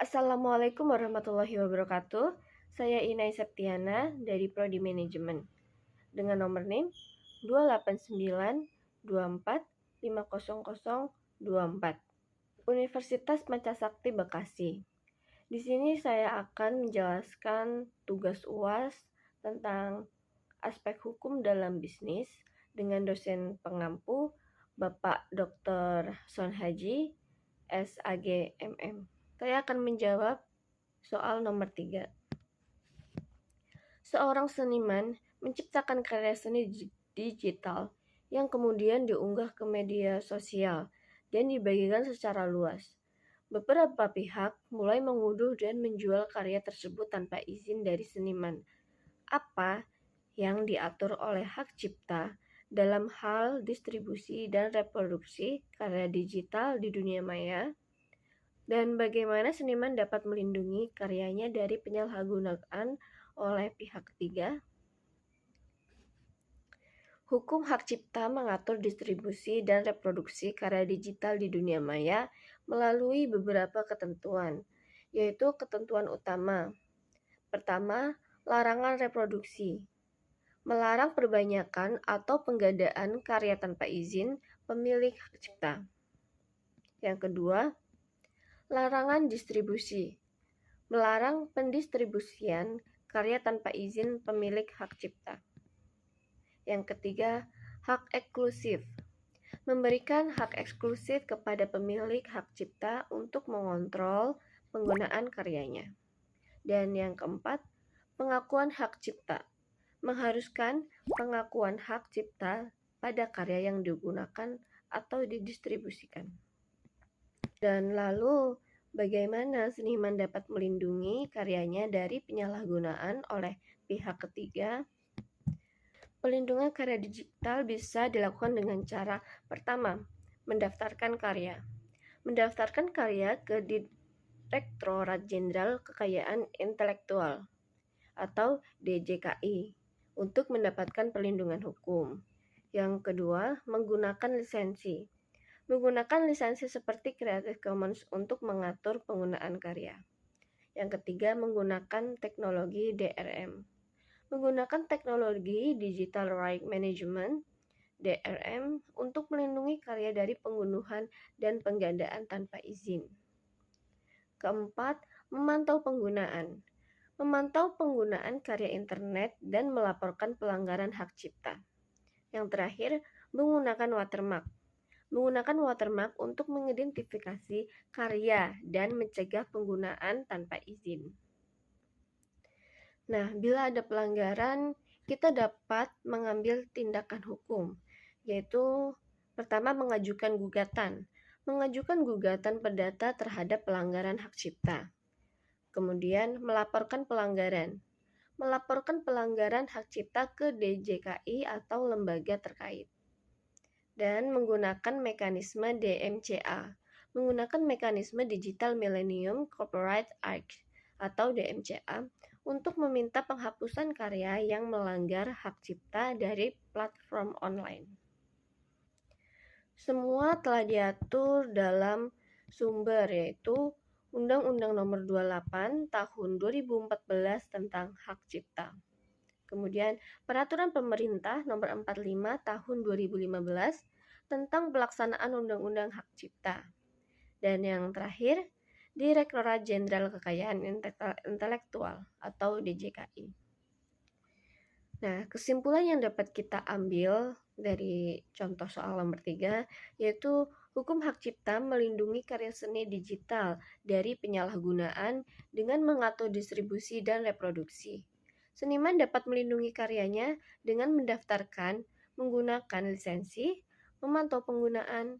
Assalamualaikum warahmatullahi wabarakatuh. Saya Inai Septiana dari Prodi Manajemen dengan nomor NIM 28924500024 Universitas Pancasakti Bekasi. Di sini saya akan menjelaskan tugas UAS tentang aspek hukum dalam bisnis dengan dosen pengampu Bapak Dr. Son Haji, SAG MM. Saya akan menjawab soal nomor 3. Seorang seniman menciptakan karya seni digital yang kemudian diunggah ke media sosial dan dibagikan secara luas. Beberapa pihak mulai menguduh dan menjual karya tersebut tanpa izin dari seniman. Apa yang diatur oleh hak cipta dalam hal distribusi dan reproduksi karya digital di dunia maya? Dan bagaimana seniman dapat melindungi karyanya dari penyalahgunaan oleh pihak ketiga? Hukum hak cipta mengatur distribusi dan reproduksi karya digital di dunia maya melalui beberapa ketentuan, yaitu ketentuan utama. Pertama, larangan reproduksi. Melarang perbanyakan atau penggandaan karya tanpa izin pemilik hak cipta. Yang kedua, larangan distribusi. Melarang pendistribusian karya tanpa izin pemilik hak cipta. Yang ketiga, hak eksklusif. Memberikan hak eksklusif kepada pemilik hak cipta untuk mengontrol penggunaan karyanya. Dan yang keempat, pengakuan hak cipta. Mengharuskan pengakuan hak cipta pada karya yang digunakan atau didistribusikan. Dan lalu, bagaimana seniman dapat melindungi karyanya dari penyalahgunaan oleh pihak ketiga? Pelindungan karya digital bisa dilakukan dengan cara pertama, mendaftarkan karya. Mendaftarkan karya ke Direktorat Jenderal Kekayaan Intelektual atau DJKI untuk mendapatkan perlindungan hukum. Yang kedua, menggunakan lisensi. Menggunakan lisensi seperti Creative Commons untuk mengatur penggunaan karya. Yang ketiga, menggunakan teknologi DRM. Menggunakan teknologi Digital Rights Management DRM untuk melindungi karya dari pembunuhan dan penggandaan tanpa izin. Keempat, memantau penggunaan. Memantau penggunaan karya internet dan melaporkan pelanggaran hak cipta. Yang terakhir, menggunakan watermark. Menggunakan watermark untuk mengidentifikasi karya dan mencegah penggunaan tanpa izin. Nah, bila ada pelanggaran, kita dapat mengambil tindakan hukum, yaitu pertama mengajukan gugatan. Mengajukan gugatan perdata terhadap pelanggaran hak cipta. Kemudian melaporkan pelanggaran. Melaporkan pelanggaran hak cipta ke DJKI atau lembaga terkait. Dan menggunakan mekanisme DMCA. Menggunakan mekanisme Digital Millennium Copyright Act atau DMCA untuk meminta penghapusan karya yang melanggar hak cipta dari platform online. Semua telah diatur dalam sumber, yaitu Undang-Undang Nomor 28 Tahun 2014 tentang Hak Cipta. Kemudian Peraturan Pemerintah Nomor 45 Tahun 2015 tentang pelaksanaan Undang-Undang Hak Cipta. Dan yang terakhir, Direktorat Jenderal Kekayaan Intelektual atau DJKI. Nah, kesimpulan yang dapat kita ambil dari contoh soal nomor 3 yaitu hukum hak cipta melindungi karya seni digital dari penyalahgunaan dengan mengatur distribusi dan reproduksi. Seniman dapat melindungi karyanya dengan mendaftarkan, menggunakan lisensi, memantau penggunaan.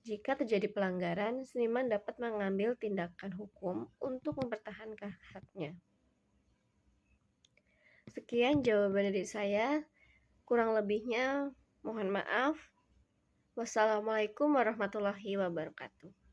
Jika terjadi pelanggaran, seniman dapat mengambil tindakan hukum untuk mempertahankan haknya. Sekian jawaban dari saya. Kurang lebihnya mohon maaf. Wassalamualaikum warahmatullahi wabarakatuh.